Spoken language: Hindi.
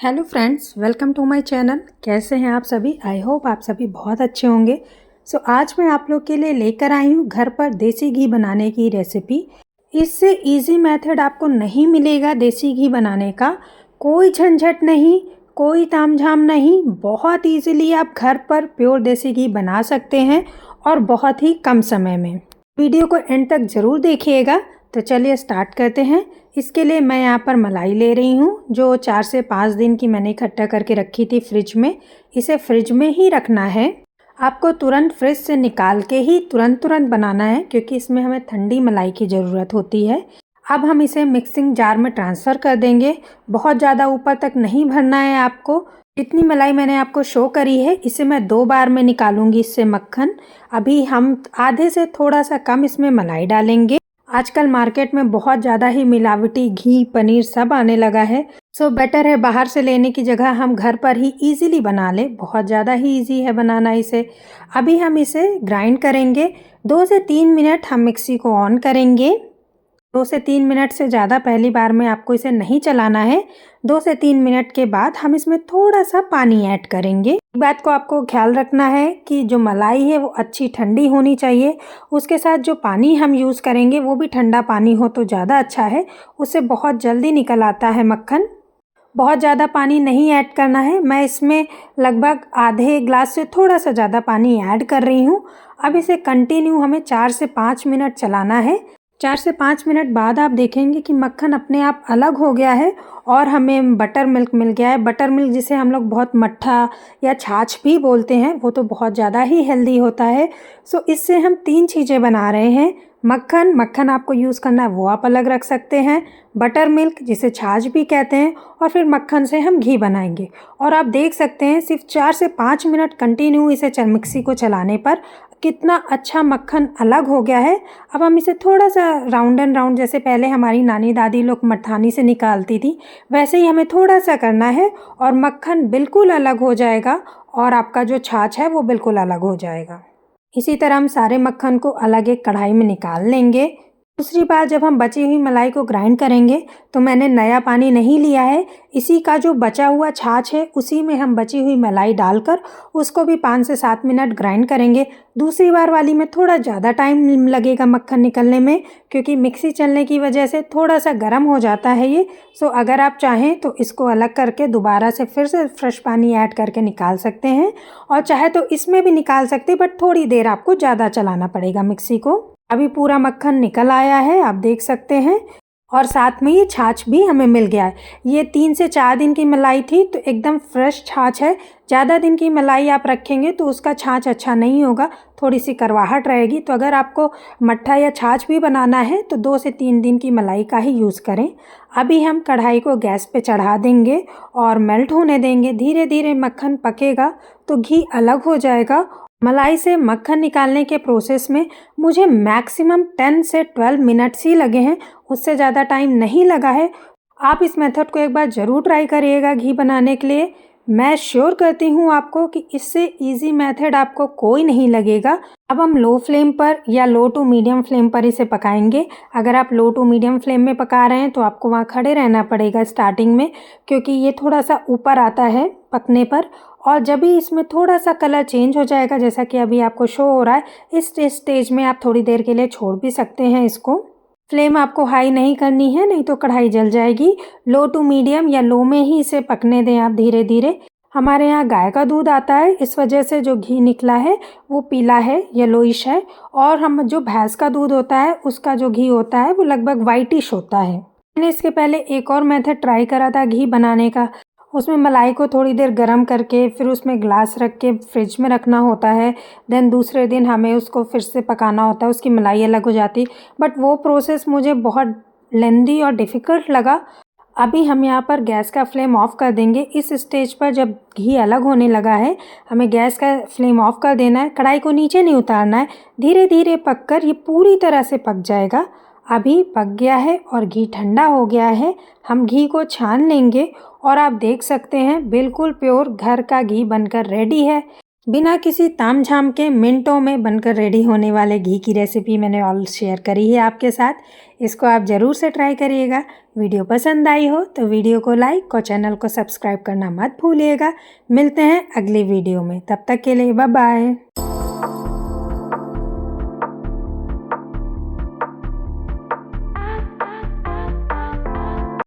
Hello friends, welcome to my channel. कैसे हैं आप सभी? आई होप आप सभी बहुत अच्छे होंगे। आज मैं आप लोग के लिए लेकर आई हूँ घर पर देसी घी बनाने की रेसिपी। इससे इजी मेथड आपको नहीं मिलेगा देसी घी बनाने का। कोई झंझट नहीं, कोई तामझाम नहीं, बहुत इजीली आप घर पर प्योर देसी घी बना सकते हैं और बहुत ही कम समय में। वीडियो को एंड तक ज़रूर देखिएगा। तो चलिए स्टार्ट करते हैं। इसके लिए मैं यहाँ पर मलाई ले रही हूँ जो 4 से 5 दिन की मैंने इकट्ठा करके रखी थी फ्रिज में। इसे फ्रिज में ही रखना है। आपको तुरंत फ्रिज से निकाल के ही तुरंत बनाना है क्योंकि इसमें हमें ठंडी मलाई की ज़रूरत होती है। अब हम इसे मिक्सिंग जार में ट्रांसफ़र कर देंगे। बहुत ज़्यादा ऊपर तक नहीं भरना है आपको। जितनी मलाई मैंने आपको शो करी है इसे मैं 2 बार में निकालूंगी इससे मक्खन। अभी हम आधे से थोड़ा सा कम इसमें मलाई डालेंगे। आजकल मार्केट में बहुत ज़्यादा ही मिलावटी घी पनीर सब आने लगा है। बेटर है बाहर से लेने की जगह हम घर पर ही इजीली बना लें। बहुत ज़्यादा ही इजी है बनाना इसे। अभी हम इसे ग्राइंड करेंगे। 2 से 3 मिनट हम मिक्सी को ऑन करेंगे। 2 से 3 मिनट से ज़्यादा पहली बार में आपको इसे नहीं चलाना है। 2 से 3 मिनट के बाद हम इसमें थोड़ा सा पानी ऐड करेंगे। एक बात को आपको ख्याल रखना है कि जो मलाई है वो अच्छी ठंडी होनी चाहिए। उसके साथ जो पानी हम यूज़ करेंगे वो भी ठंडा पानी हो तो ज़्यादा अच्छा है। उससे बहुत जल्दी निकल आता है मक्खन। बहुत ज़्यादा पानी नहीं ऐड करना है। मैं इसमें लगभग आधे ग्लास से थोड़ा सा ज़्यादा पानी ऐड कर रही हूँ। अब इसे कंटिन्यू हमें 4 से 5 मिनट चलाना है। 4 से 5 मिनट बाद आप देखेंगे कि मक्खन अपने आप अलग हो गया है और हमें बटर मिल्क मिल गया है। बटर मिल्क जिसे हम लोग बहुत मट्ठा या छाछ भी बोलते हैं, वो तो बहुत ज़्यादा ही हेल्दी होता है। इससे हम 3 चीज़ें बना रहे हैं। मक्खन आपको यूज़ करना है वो आप अलग रख सकते हैं। बटर मिल्क जिसे छाछ भी कहते हैं, और फिर मक्खन से हम घी बनाएंगे। और आप देख सकते हैं सिर्फ 4 से 5 मिनट कंटिन्यू इसे मिक्सी को चलाने पर कितना अच्छा मक्खन अलग हो गया है। अब हम इसे थोड़ा सा राउंड एंड राउंड, जैसे पहले हमारी नानी दादी लोग मट्ठानी से निकालती थी, वैसे ही हमें थोड़ा सा करना है और मक्खन बिल्कुल अलग हो जाएगा और आपका जो छाछ है वो बिल्कुल अलग हो जाएगा। इसी तरह हम सारे मक्खन को अलग एक कढ़ाई में निकाल लेंगे। दूसरी बार जब हम बची हुई मलाई को ग्राइंड करेंगे तो मैंने नया पानी नहीं लिया है। इसी का जो बचा हुआ छाछ है उसी में हम बची हुई मलाई डालकर उसको भी 5 से 7 मिनट ग्राइंड करेंगे। दूसरी बार वाली में थोड़ा ज़्यादा टाइम लगेगा मक्खन निकलने में क्योंकि मिक्सी चलने की वजह से थोड़ा सा गर्म हो जाता है ये। अगर आप चाहें तो इसको अलग करके दोबारा से फिर से फ्रेश पानी ऐड करके निकाल सकते हैं, और चाहे तो इसमें भी निकाल सकते हैं, बट थोड़ी देर आपको ज़्यादा चलाना पड़ेगा मिक्सी को। अभी पूरा मक्खन निकल आया है, आप देख सकते हैं, और साथ में ये छाछ भी हमें मिल गया है। ये 3 से 4 दिन की मलाई थी तो एकदम फ्रेश छाछ है। ज़्यादा दिन की मलाई आप रखेंगे तो उसका छाछ अच्छा नहीं होगा, थोड़ी सी करवाहट रहेगी। तो अगर आपको मट्ठा या छाछ भी बनाना है तो 2 से 3 दिन की मलाई का ही यूज़ करें। अभी हम कढ़ाई को गैस पे चढ़ा देंगे और मेल्ट होने देंगे। धीरे धीरे मक्खन पकेगा तो घी अलग हो जाएगा। मलाई से मक्खन निकालने के प्रोसेस में मुझे मैक्सिमम 10 से 12 मिनट्स ही लगे हैं, उससे ज़्यादा टाइम नहीं लगा है। आप इस मेथड को एक बार ज़रूर ट्राई करिएगा घी बनाने के लिए। मैं श्योर करती हूँ आपको कि इससे इजी मेथड आपको कोई नहीं लगेगा। अब हम लो फ्लेम पर या लो टू मीडियम फ्लेम पर इसे पकाएंगे। अगर आप लो टू मीडियम फ्लेम में पका रहे हैं तो आपको वहाँ खड़े रहना पड़ेगा स्टार्टिंग में, क्योंकि ये थोड़ा सा ऊपर आता है पकने पर। और जब भी इसमें थोड़ा सा कलर चेंज हो जाएगा, जैसा कि अभी आपको शो हो रहा है, इस स्टेज में आप थोड़ी देर के लिए छोड़ भी सकते हैं इसको। फ्लेम आपको हाई नहीं करनी है, नहीं तो कढ़ाई जल जाएगी। लो टू मीडियम या लो में ही इसे पकने दें आप धीरे धीरे। हमारे यहाँ गाय का दूध आता है, इस वजह से जो घी निकला है वो पीला है, येलोइश है। और हम जो भैंस का दूध होता है उसका जो घी होता है वो लगभग वाइटिश होता है। मैंने इसके पहले एक और मेथड ट्राई करा था घी बनाने का। उसमें मलाई को थोड़ी देर गर्म करके फिर उसमें ग्लास रख के फ्रिज में रखना होता है। देन दूसरे दिन हमें उसको फिर से पकाना होता है, उसकी मलाई अलग हो जाती। बट वो प्रोसेस मुझे बहुत लेंदी और डिफ़िकल्ट लगा। अभी हम यहाँ पर गैस का फ्लेम ऑफ कर देंगे। इस स्टेज पर जब घी अलग होने लगा है हमें गैस का फ्लेम ऑफ कर देना है। कढ़ाई को नीचे नहीं उतारना है, धीरे धीरे पककर ये पूरी तरह से पक जाएगा। अभी पक गया है और घी ठंडा हो गया है। हम घी को छान लेंगे और आप देख सकते हैं बिल्कुल प्योर घर का घी बनकर रेडी है। बिना किसी तामझाम के मिनटों में बनकर रेडी होने वाले घी की रेसिपी मैंने ऑल शेयर करी है आपके साथ। इसको आप ज़रूर से ट्राई करिएगा। वीडियो पसंद आई हो तो वीडियो को लाइक और चैनल को सब्सक्राइब करना मत भूलिएगा। मिलते हैं अगली वीडियो में, तब तक के लिए बाय बाय।